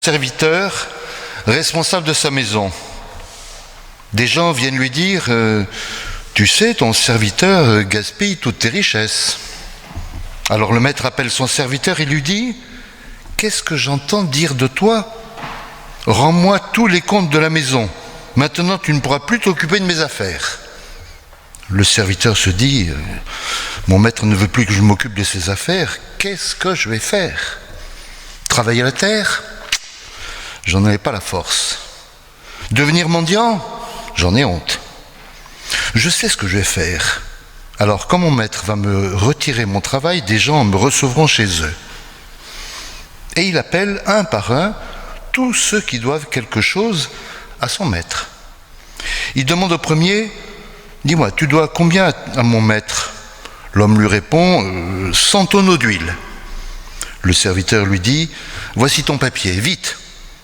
serviteur responsable de sa maison. Des gens viennent lui dire tu sais, ton serviteur gaspille toutes tes richesses. Alors le maître appelle son serviteur et lui dit qu'est-ce que j'entends dire de toi? Rends-moi tous les comptes de la maison. Maintenant, tu ne pourras plus t'occuper de mes affaires. Le serviteur se dit mon maître ne veut plus que je m'occupe de ses affaires. Qu'est-ce que je vais faire? Travailler la terre? J'en avais pas la force. Devenir mendiant? J'en ai honte. Je sais ce que je vais faire. Alors, quand mon maître va me retirer mon travail, des gens me recevront chez eux. Et il appelle un par un tous ceux qui doivent quelque chose à son maître. Il demande au premier, dis-moi, tu dois combien à mon maître? L'homme lui répond, 100 tonneaux d'huile. Le serviteur lui dit, voici ton papier, vite,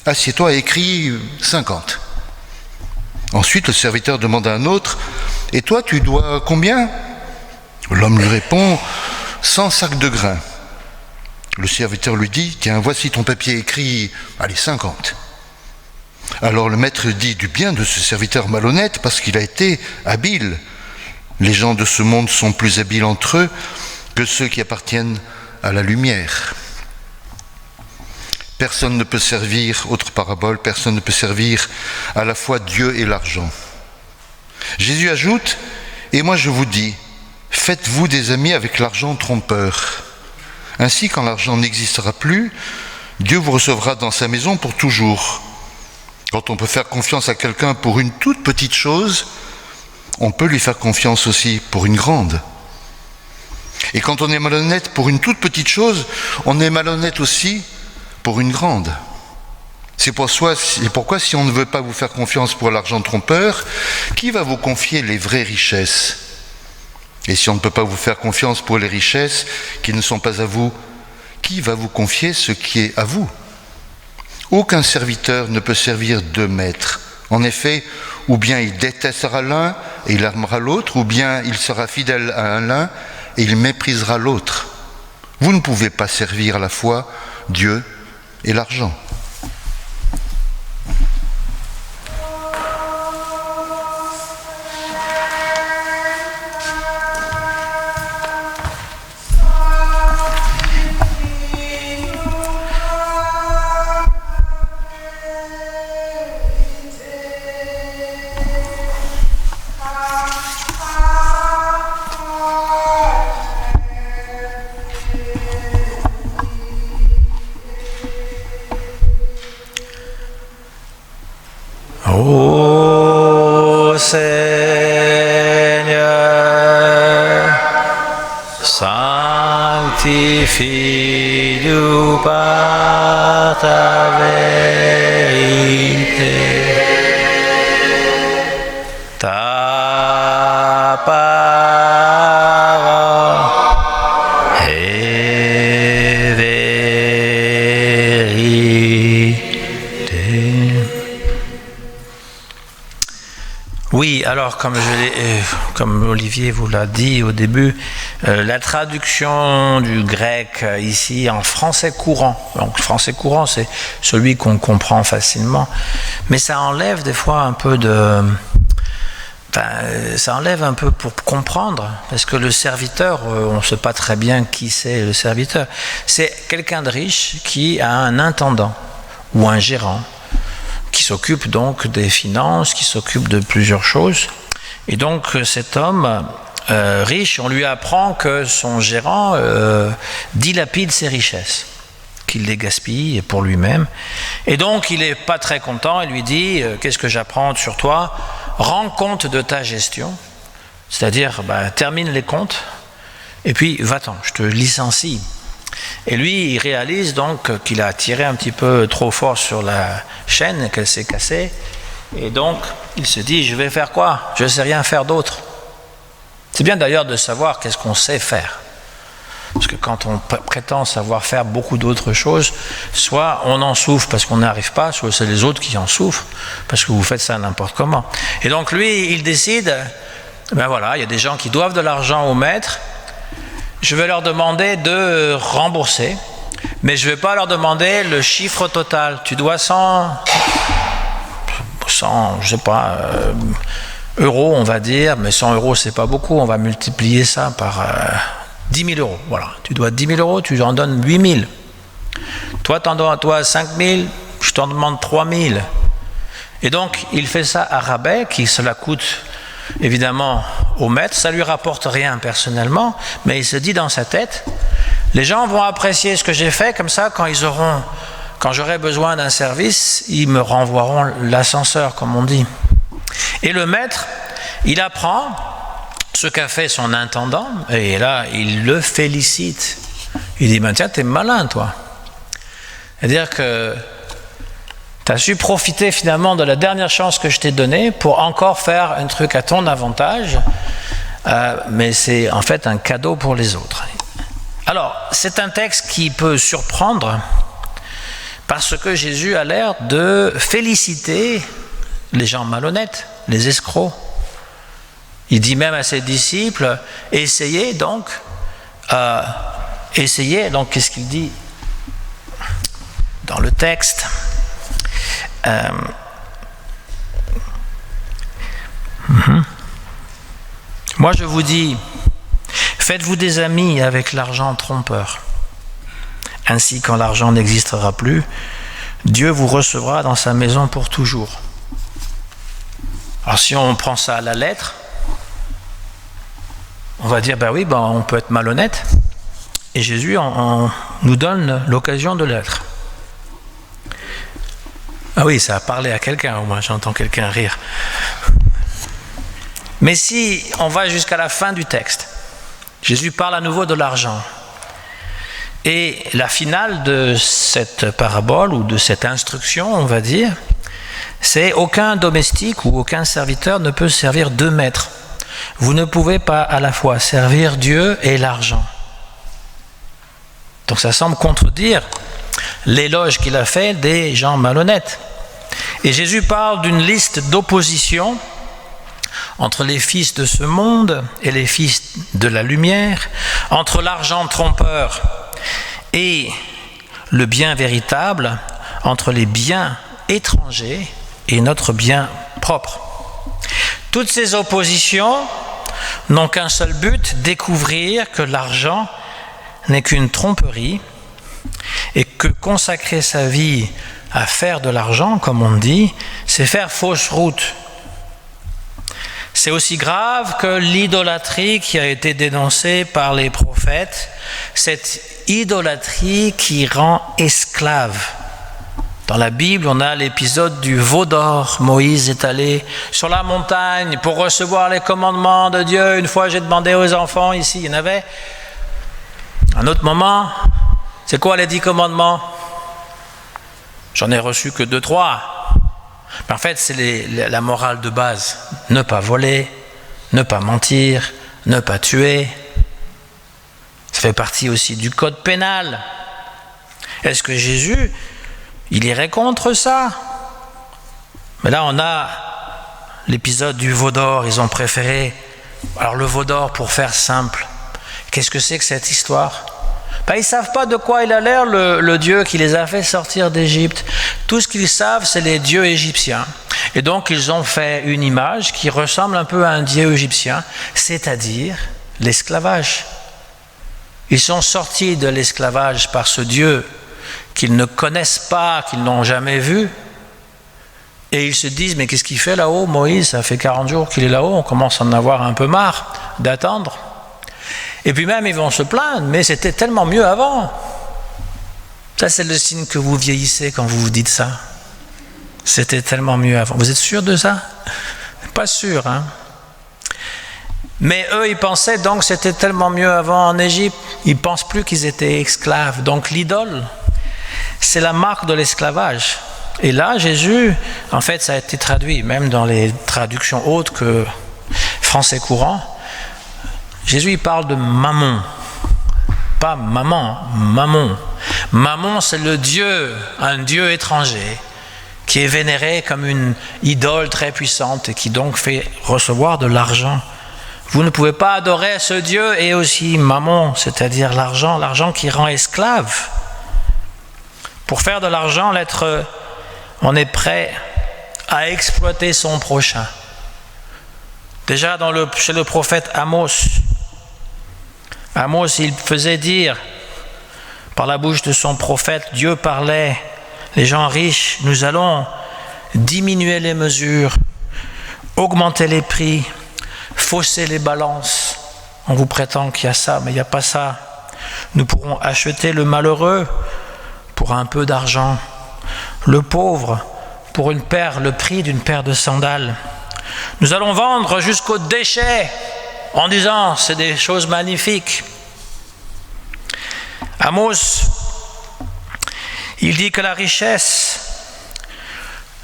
assieds-toi et écris 50. Ensuite, le serviteur demande à un autre, et toi, tu dois combien? L'homme lui répond, 100 sacs de grains. Le serviteur lui dit, tiens, voici ton papier écrit, allez, 50. Alors le maître dit du bien de ce serviteur malhonnête parce qu'il a été habile. Les gens de ce monde sont plus habiles entre eux que ceux qui appartiennent à la lumière. Personne ne peut servir, autre parabole, personne ne peut servir à la fois Dieu et l'argent. Jésus ajoute, et moi je vous dis, faites-vous des amis avec l'argent trompeur. Ainsi, quand l'argent n'existera plus, Dieu vous recevra dans sa maison pour toujours. Quand on peut faire confiance à quelqu'un pour une toute petite chose, on peut lui faire confiance aussi pour une grande. Et quand on est malhonnête pour une toute petite chose, on est malhonnête aussi pour une grande. C'est pourquoi si on ne veut pas vous faire confiance pour l'argent trompeur, qui va vous confier les vraies richesses? Et si on ne peut pas vous faire confiance pour les richesses qui ne sont pas à vous, qui va vous confier ce qui est à vous? Aucun serviteur ne peut servir deux maîtres. En effet, ou bien il détestera l'un et il aimera l'autre, ou bien il sera fidèle à l'un et il méprisera l'autre. Vous ne pouvez pas servir à la fois Dieu et l'argent. Ô Seigneur, sanctifie-nous par ta vérité. Ta parole est vérité. Oui, alors comme Olivier vous l'a dit au début, la traduction du grec ici en français courant, donc français courant c'est celui qu'on comprend facilement, mais ça enlève des fois un peu ça enlève un peu pour comprendre, parce que le serviteur, on ne sait pas très bien qui c'est le serviteur, c'est quelqu'un de riche qui a un intendant ou un gérant, qui s'occupe donc des finances, qui s'occupe de plusieurs choses. Et donc cet homme riche, on lui apprend que son gérant dilapide ses richesses, qu'il les gaspille pour lui-même. Et donc il n'est pas très content, il lui dit « Qu'est-ce que j'apprends sur toi? Rends compte de ta gestion, c'est-à-dire termine les comptes, et puis va-t'en, je te licencie. » Et lui, il réalise donc qu'il a tiré un petit peu trop fort sur la chaîne, qu'elle s'est cassée. Et donc, il se dit, je vais faire quoi? Je ne sais rien faire d'autre. C'est bien d'ailleurs de savoir qu'est-ce qu'on sait faire. Parce que quand on prétend savoir faire beaucoup d'autres choses, soit on en souffre parce qu'on n'arrive pas, soit c'est les autres qui en souffrent parce que vous faites ça n'importe comment. Et donc lui, il décide, ben voilà, il y a des gens qui doivent de l'argent au maître, je vais leur demander de rembourser, Mais je ne vais pas leur demander le chiffre total. Tu dois 100 je sais pas, euros, on va dire, mais 100 euros, c'est pas beaucoup. On va multiplier ça par 10 000 euros. Voilà. Tu dois 10 000 euros, tu en donnes 8 000. Toi, tu en dois 5 000, je t'en demande 3 000. Et donc, il fait ça à rabais, qui cela coûte évidemment au maître. Ça lui rapporte rien personnellement, mais il se dit dans sa tête, les gens vont apprécier ce que j'ai fait, comme ça, quand j'aurai besoin d'un service, ils me renvoieront l'ascenseur, comme on dit. Et le maître, il apprend ce qu'a fait son intendant, et là, il le félicite. Il dit, tiens, t'es malin, toi. C'est-à-dire que tu as su profiter finalement de la dernière chance que je t'ai donnée pour encore faire un truc à ton avantage, mais c'est en fait un cadeau pour les autres. Alors, c'est un texte qui peut surprendre parce que Jésus a l'air de féliciter les gens malhonnêtes, les escrocs. Il dit même à ses disciples, essayez donc, qu'est-ce qu'il dit dans le texte? Moi je vous dis, faites-vous des amis avec l'argent trompeur. Ainsi, quand l'argent n'existera plus, Dieu vous recevra dans sa maison pour toujours. Alors si on prend ça à la lettre, on va dire, on peut être malhonnête, et Jésus nous donne l'occasion de l'être. Ah oui, ça a parlé à quelqu'un, au moins j'entends quelqu'un rire. Mais si on va jusqu'à la fin du texte, Jésus parle à nouveau de l'argent. Et la finale de cette parabole ou de cette instruction, on va dire, c'est aucun domestique ou aucun serviteur ne peut servir deux maîtres. Vous ne pouvez pas à la fois servir Dieu et l'argent. Donc ça semble contredire l'éloge qu'il a fait des gens malhonnêtes. Et Jésus parle d'une liste d'opposition entre les fils de ce monde et les fils de la lumière, entre l'argent trompeur et le bien véritable, entre les biens étrangers et notre bien propre. Toutes ces oppositions n'ont qu'un seul but, découvrir que l'argent n'est qu'une tromperie et que consacrer sa vie à faire de l'argent, comme on dit, c'est faire fausse route. C'est aussi grave que l'idolâtrie qui a été dénoncée par les prophètes, cette idolâtrie qui rend esclave. Dans la Bible, on a l'épisode du veau d'or. Moïse est allé sur la montagne pour recevoir les commandements de Dieu. Une fois, j'ai demandé aux enfants ici, il y en avait. Un autre moment, c'est quoi les 10 commandements? J'en ai reçu que 2, 3. Mais en fait, c'est la morale de base. Ne pas voler, ne pas mentir, ne pas tuer. Ça fait partie aussi du code pénal. Est-ce que Jésus, il irait contre ça? Mais là, on a l'épisode du veau d'or. Ils ont préféré. Alors le veau d'or, pour faire simple, qu'est-ce que c'est que cette histoire? Ils ne savent pas de quoi il a l'air le Dieu qui les a fait sortir d'Égypte. Tout ce qu'ils savent, c'est les dieux égyptiens. Et donc, ils ont fait une image qui ressemble un peu à un dieu égyptien, c'est-à-dire l'esclavage. Ils sont sortis de l'esclavage par ce Dieu qu'ils ne connaissent pas, qu'ils n'ont jamais vu. Et ils se disent, mais qu'est-ce qu'il fait là-haut, Moïse? Ça fait 40 jours qu'il est là-haut, on commence à en avoir un peu marre d'attendre. Et puis même, ils vont se plaindre, mais c'était tellement mieux avant. Ça, c'est le signe que vous vieillissez quand vous vous dites ça. C'était tellement mieux avant. Vous êtes sûr de ça? Pas sûr, hein? Mais eux, ils pensaient donc que c'était tellement mieux avant en Égypte. Ils ne pensent plus qu'ils étaient esclaves. Donc l'idole, c'est la marque de l'esclavage. Et là, Jésus, en fait, ça a été traduit, même dans les traductions autres que français courant. Jésus, il parle de mammon. Pas maman, mammon. Mammon, c'est le dieu, un dieu étranger, qui est vénéré comme une idole très puissante et qui donc fait recevoir de l'argent. Vous ne pouvez pas adorer ce dieu et aussi mammon, c'est-à-dire l'argent qui rend esclave. Pour faire de l'argent, on est prêt à exploiter son prochain. Déjà chez le prophète Amos, il faisait dire, par la bouche de son prophète, Dieu parlait, les gens riches, nous allons diminuer les mesures, augmenter les prix, fausser les balances. On vous prétend qu'il y a ça, mais il n'y a pas ça. Nous pourrons acheter le malheureux pour un peu d'argent, le pauvre pour le prix d'une paire de sandales. Nous allons vendre jusqu'aux déchets en disant c'est des choses magnifiques. Amos, il dit que la richesse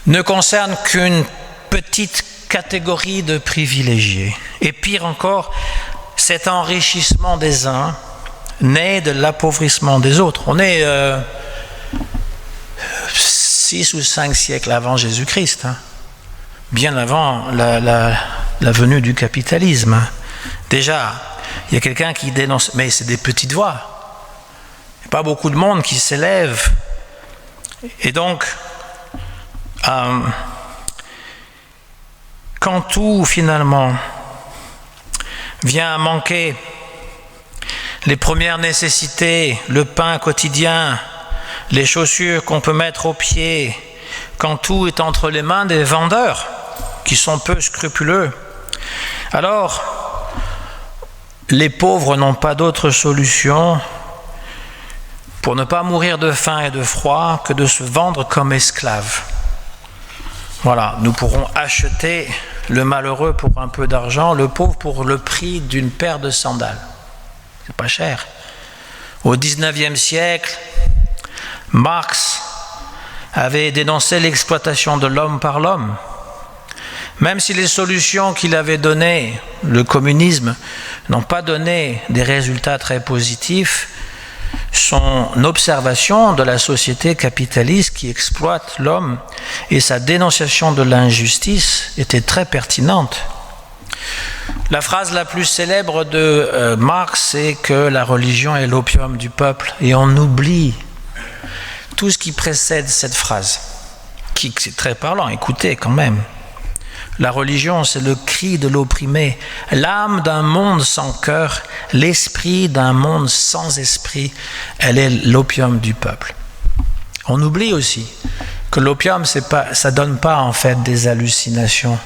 ne concerne qu'une petite catégorie de privilégiés. Et pire encore, cet enrichissement des uns naît de l'appauvrissement des autres. On est 6 ou 5 siècles avant Jésus-Christ, bien avant la venue du capitalisme. Déjà, il y a quelqu'un qui dénonce, mais c'est des petites voix. Il n'y a pas beaucoup de monde qui s'élève. Et donc, quand tout finalement vient à manquer, les premières nécessités, le pain quotidien, les chaussures qu'on peut mettre aux pieds, quand tout est entre les mains des vendeurs qui sont peu scrupuleux, alors les pauvres n'ont pas d'autre solution pour ne pas mourir de faim et de froid que de se vendre comme esclaves. Voilà, nous pourrons acheter le malheureux pour un peu d'argent, le pauvre pour le prix d'une paire de sandales. C'est pas cher. Au XIXe siècle, Marx avait dénoncé l'exploitation de l'homme par l'homme. Même si les solutions qu'il avait données, le communisme, n'ont pas donné des résultats très positifs, son observation de la société capitaliste qui exploite l'homme et sa dénonciation de l'injustice était très pertinente. La phrase la plus célèbre de Marx, c'est que la religion est l'opium du peuple, et on oublie tout ce qui précède cette phrase, qui c'est très parlant, écoutez quand même. La religion, c'est le cri de l'opprimé, l'âme d'un monde sans cœur, l'esprit d'un monde sans esprit, elle est l'opium du peuple. On oublie aussi que l'opium, ça donne pas en fait des hallucinations,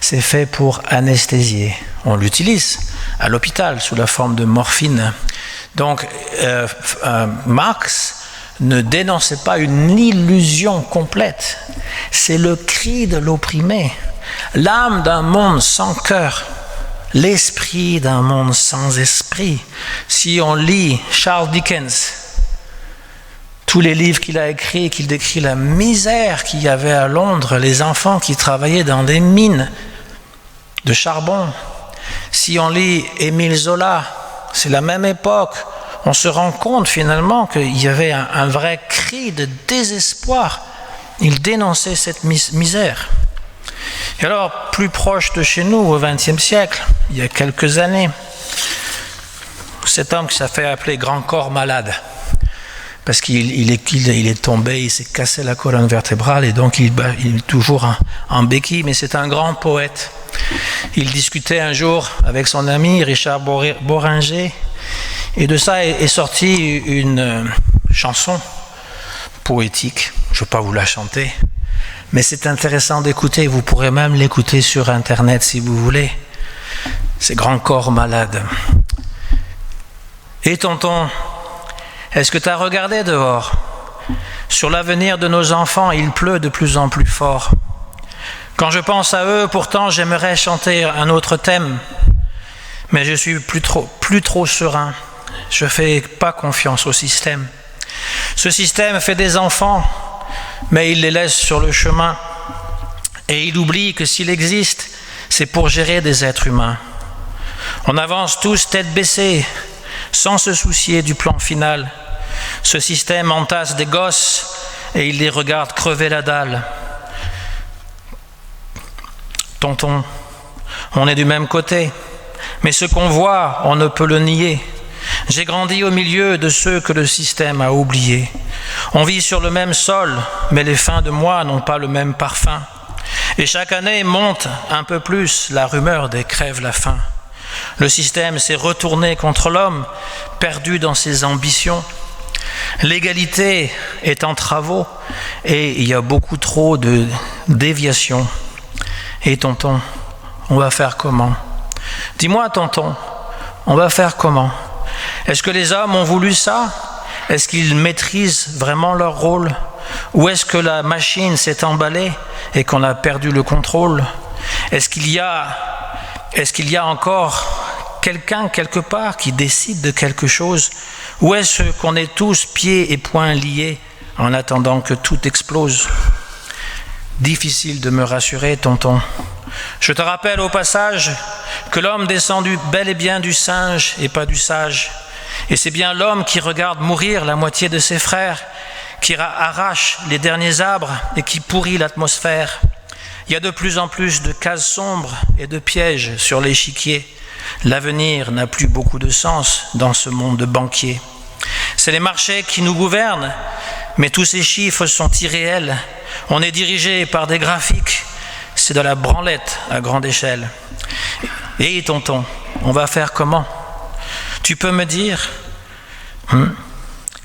c'est fait pour anesthésier. On l'utilise à l'hôpital sous la forme de morphine. Donc, Marx ne dénonçait pas une illusion complète, c'est le cri de l'opprimé. L'âme d'un monde sans cœur, l'esprit d'un monde sans esprit. Si on lit Charles Dickens, tous les livres qu'il a écrits, qu'il décrit la misère qu'il y avait à Londres, les enfants qui travaillaient dans des mines de charbon. Si on lit Émile Zola, c'est la même époque, on se rend compte finalement qu'il y avait un vrai cri de désespoir. Il dénonçait cette misère. Et alors, plus proche de chez nous, au XXe siècle, il y a quelques années, cet homme qui s'est fait appeler Grand Corps Malade, parce qu'il est tombé, il s'est cassé la colonne vertébrale, et donc il est toujours en béquille, mais c'est un grand poète. Il discutait un jour avec son ami Richard Boringer, et de ça est sortie une chanson poétique. Je ne vais pas vous la chanter, mais c'est intéressant d'écouter. Vous pourrez même l'écouter sur Internet si vous voulez. C'est Grand Corps Malade. Et tonton, est-ce que tu as regardé dehors? Sur l'avenir de nos enfants, il pleut de plus en plus fort. Quand je pense à eux, pourtant, j'aimerais chanter un autre thème, mais je suis plus trop serein. Je ne fais pas confiance au système. Ce système fait des enfants, mais il les laisse sur le chemin. Et il oublie que s'il existe, c'est pour gérer des êtres humains. On avance tous tête baissée, sans se soucier du plan final. Ce système entasse des gosses et il les regarde crever la dalle. Tonton, on est du même côté, mais ce qu'on voit, on ne peut le nier. J'ai grandi au milieu de ceux que le système a oubliés. On vit sur le même sol, mais les fins de mois n'ont pas le même parfum. Et chaque année monte un peu plus la rumeur des crève-la-faim. Le système s'est retourné contre l'homme, perdu dans ses ambitions. L'égalité est en travaux et il y a beaucoup trop de déviations. Et tonton, on va faire comment? Dis-moi tonton, on va faire comment? Est-ce que les hommes ont voulu ça? Est-ce qu'ils maîtrisent vraiment leur rôle? Ou est-ce que la machine s'est emballée et qu'on a perdu le contrôle? Est-ce qu'il y a encore quelqu'un quelque part qui décide de quelque chose? Ou est-ce qu'on est tous pieds et poings liés en attendant que tout explose? Difficile de me rassurer, tonton. Je te rappelle au passage que l'homme descend bel et bien du singe et pas du sage. Et c'est bien l'homme qui regarde mourir la moitié de ses frères, qui arrache les derniers arbres et qui pourrit l'atmosphère. Il y a de plus en plus de cases sombres et de pièges sur l'échiquier. L'avenir n'a plus beaucoup de sens dans ce monde de banquiers. C'est les marchés qui nous gouvernent, mais tous ces chiffres sont irréels. On est dirigé par des graphiques. C'est de la branlette à grande échelle. Et tonton, on va faire comment? Tu peux me dire?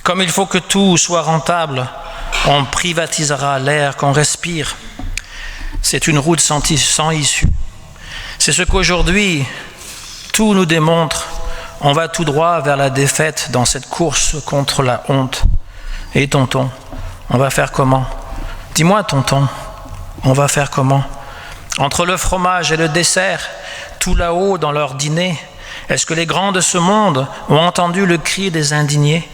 Comme il faut que tout soit rentable, on privatisera l'air qu'on respire. C'est une route sans issue. C'est ce qu'aujourd'hui tout nous démontre. On va tout droit vers la défaite dans cette course contre la honte. Et tonton, on va faire comment? Dis-moi tonton, on va faire comment? Entre le fromage et le dessert, tout là-haut dans leur dîner, est-ce que les grands de ce monde ont entendu le cri des indignés?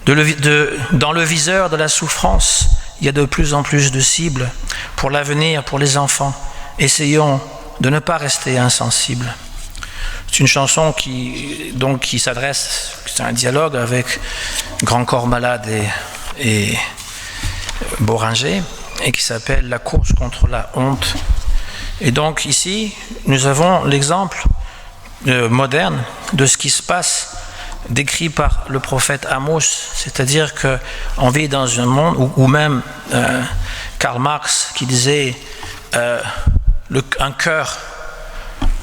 Dans le viseur de la souffrance, il y a de plus en plus de cibles pour l'avenir, pour les enfants. Essayons de ne pas rester insensibles. C'est une chanson qui s'adresse, c'est un dialogue avec Grand Corps Malade et Boringer, et qui s'appelle « La course contre la honte ». Et donc ici, nous avons l'exemple moderne de ce qui se passe, décrit par le prophète Amos, c'est-à-dire qu'on vit dans un monde, ou même Karl Marx qui disait un cœur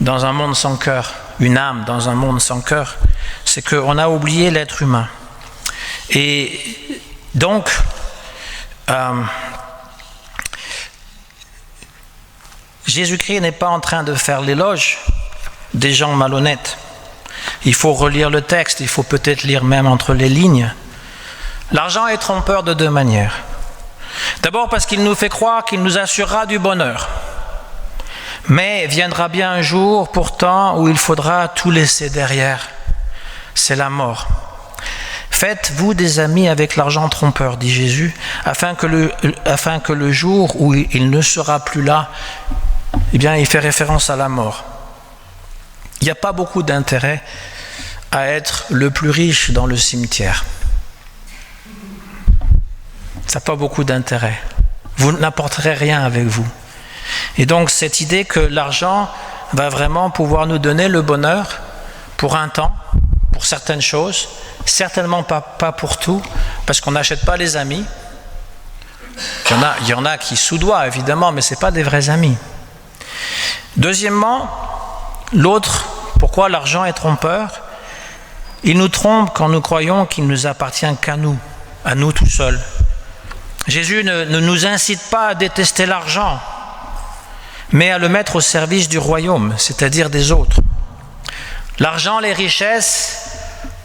dans un monde sans cœur, une âme dans un monde sans cœur, c'est qu'on a oublié l'être humain. Et donc, Jésus-Christ n'est pas en train de faire l'éloge des gens malhonnêtes. Il faut relire le texte, il faut peut-être lire même entre les lignes. L'argent est trompeur de deux manières. D'abord parce qu'il nous fait croire qu'il nous assurera du bonheur. Mais viendra bien un jour pourtant où il faudra tout laisser derrière. C'est la mort. Faites-vous des amis avec l'argent trompeur, dit Jésus, afin que le jour où il ne sera plus là, eh bien, il fait référence à la mort. Il n'y a pas beaucoup d'intérêt à être le plus riche dans le cimetière. Ça n'a pas beaucoup d'intérêt. Vous n'apporterez rien avec vous. Et donc cette idée que l'argent va vraiment pouvoir nous donner le bonheur pour un temps, pour certaines choses, certainement pas pour tout, parce qu'on n'achète pas les amis. Il y en a qui soudoient évidemment, mais ce n'est pas des vrais amis. Deuxièmement, l'autre, pourquoi l'argent est trompeur? Il nous trompe quand nous croyons qu'il ne nous appartient qu'à nous tout seuls. Jésus ne nous incite pas à détester l'argent, mais à le mettre au service du royaume, c'est-à-dire des autres. L'argent, les richesses,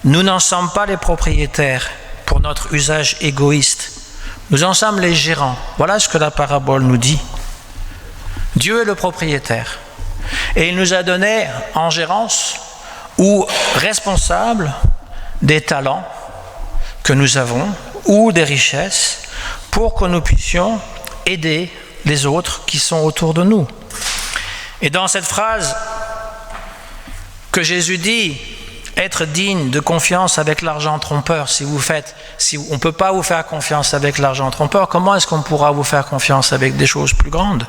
nous n'en sommes pas les propriétaires pour notre usage égoïste. Nous en sommes les gérants. Voilà ce que la parabole nous dit. Dieu est le propriétaire. Et il nous a donné en gérance ou responsable des talents que nous avons ou des richesses pour que nous puissions aider les autres qui sont autour de nous. Et dans cette phrase que Jésus dit, être digne de confiance avec l'argent trompeur, si on ne peut pas vous faire confiance avec l'argent trompeur, comment est-ce qu'on pourra vous faire confiance avec des choses plus grandes?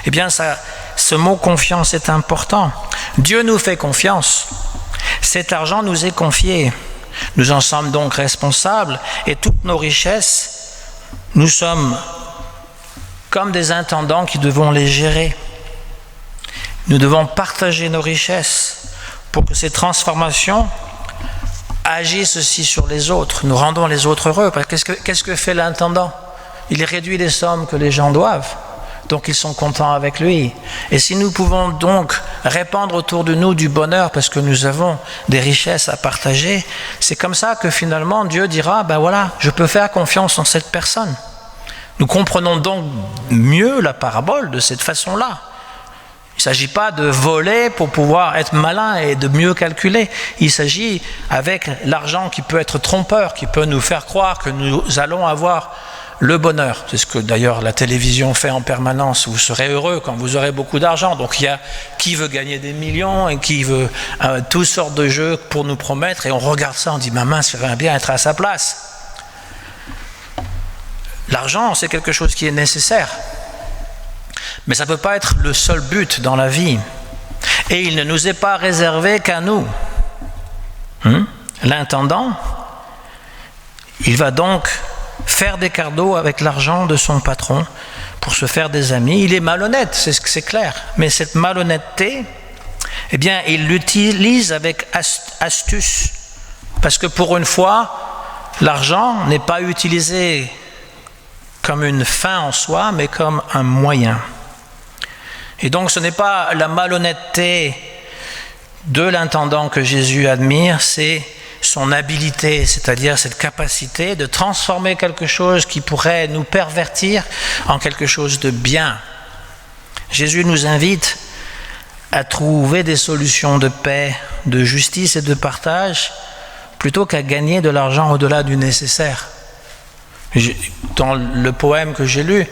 Eh bien, ce mot confiance est important. Dieu nous fait confiance. Cet argent nous est confié. Nous en sommes donc responsables et toutes nos richesses, nous sommes comme des intendants qui devons les gérer. Nous devons partager nos richesses pour que ces transformations agissent aussi sur les autres. Nous rendons les autres heureux. Parce que qu'est-ce que fait l'intendant? Il réduit les sommes que les gens doivent. Donc ils sont contents avec lui. Et si nous pouvons donc répandre autour de nous du bonheur parce que nous avons des richesses à partager, c'est comme ça que finalement Dieu dira, ben voilà, je peux faire confiance en cette personne. Nous comprenons donc mieux la parabole de cette façon-là. Il ne s'agit pas de voler pour pouvoir être malin et de mieux calculer. Il s'agit avec l'argent qui peut être trompeur, qui peut nous faire croire que nous allons avoir le bonheur. C'est ce que d'ailleurs la télévision fait en permanence. Vous serez heureux quand vous aurez beaucoup d'argent. Donc il y a qui veut gagner des millions et qui veut toutes sortes de jeux pour nous promettre. Et on regarde ça, on dit, ma main, ça va bien être à sa place. L'argent, c'est quelque chose qui est nécessaire. Mais ça ne peut pas être le seul but dans la vie. Et il ne nous est pas réservé qu'à nous. L'intendant, il va donc faire des cadeaux avec l'argent de son patron pour se faire des amis. Il est malhonnête, c'est clair. Mais cette malhonnêteté, eh bien, il l'utilise avec astuce. Parce que pour une fois, l'argent n'est pas utilisé comme une fin en soi, mais comme un moyen. Et donc ce n'est pas la malhonnêteté de l'intendant que Jésus admire, c'est son habileté, c'est-à-dire cette capacité de transformer quelque chose qui pourrait nous pervertir en quelque chose de bien. Jésus nous invite à trouver des solutions de paix, de justice et de partage, plutôt qu'à gagner de l'argent au-delà du nécessaire. Dans le poème que j'ai lu,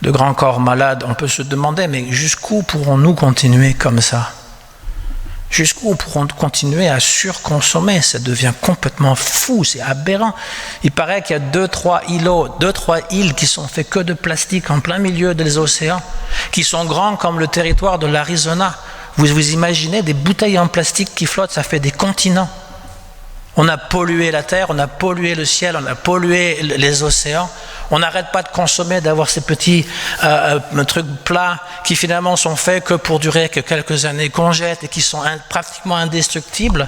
de Grand corps malade, on peut se demander, mais jusqu'où pourrons-nous continuer comme ça? Jusqu'où pourrons-nous continuer à surconsommer? Ça devient complètement fou, c'est aberrant. Il paraît qu'il y a 2-3 îles qui sont faites que de plastique en plein milieu des océans, qui sont grands comme le territoire de l'Arizona. Vous imaginez des bouteilles en plastique qui flottent, ça fait des continents. On a pollué la terre, on a pollué le ciel, on a pollué les océans. On n'arrête pas de consommer, d'avoir ces petits trucs plats qui finalement sont faits que pour durer que quelques années, qu'on jette et qui sont pratiquement indestructibles.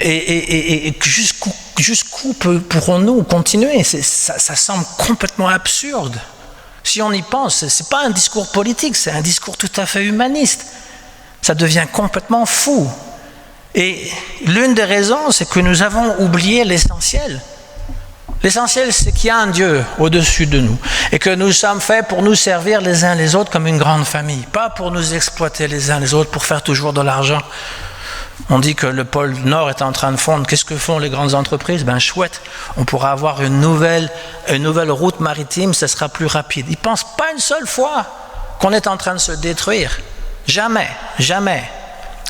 Et jusqu'où pourrons-nous continuer? Ça semble complètement absurde. Si on y pense, ce n'est pas un discours politique, c'est un discours tout à fait humaniste. Ça devient complètement fou. Et l'une des raisons, c'est que nous avons oublié l'essentiel. L'essentiel, c'est qu'il y a un Dieu au-dessus de nous et que nous sommes faits pour nous servir les uns les autres comme une grande famille, pas pour nous exploiter les uns les autres, pour faire toujours de l'argent. On dit que le pôle Nord est en train de fondre. Qu'est-ce que font les grandes entreprises? Ben chouette, on pourra avoir une nouvelle route maritime, ça sera plus rapide. Ils ne pensent pas une seule fois qu'on est en train de se détruire. Jamais, jamais.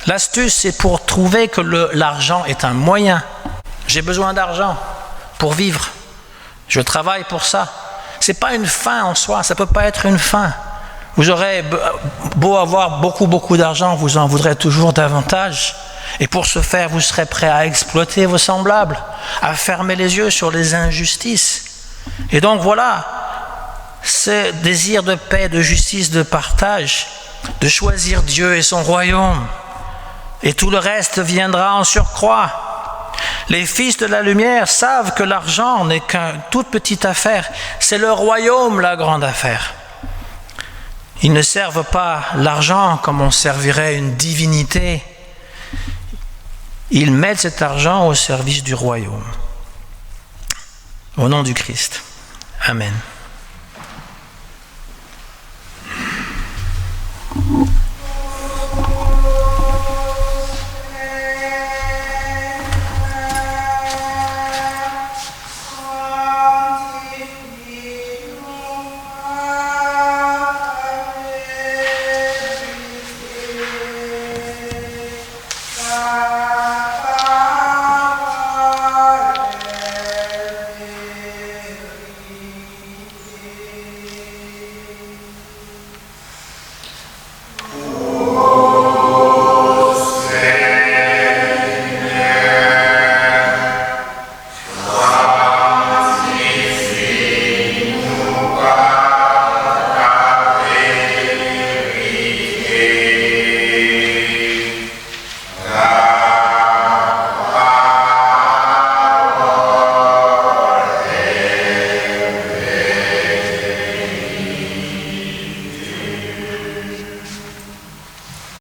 L'astuce, c'est pour trouver que l'argent est un moyen. J'ai besoin d'argent pour vivre. Je travaille pour ça. Ce n'est pas une fin en soi, ça ne peut pas être une fin. Vous aurez beau avoir beaucoup d'argent, vous en voudrez toujours davantage. Et pour ce faire, vous serez prêt à exploiter vos semblables, à fermer les yeux sur les injustices. Et donc voilà, ce désir de paix, de justice, de partage, de choisir Dieu et son royaume. Et tout le reste viendra en surcroît. Les fils de la lumière savent que l'argent n'est qu'une toute petite affaire. C'est le royaume la grande affaire. Ils ne servent pas l'argent comme on servirait une divinité. Ils mettent cet argent au service du royaume. Au nom du Christ. Amen.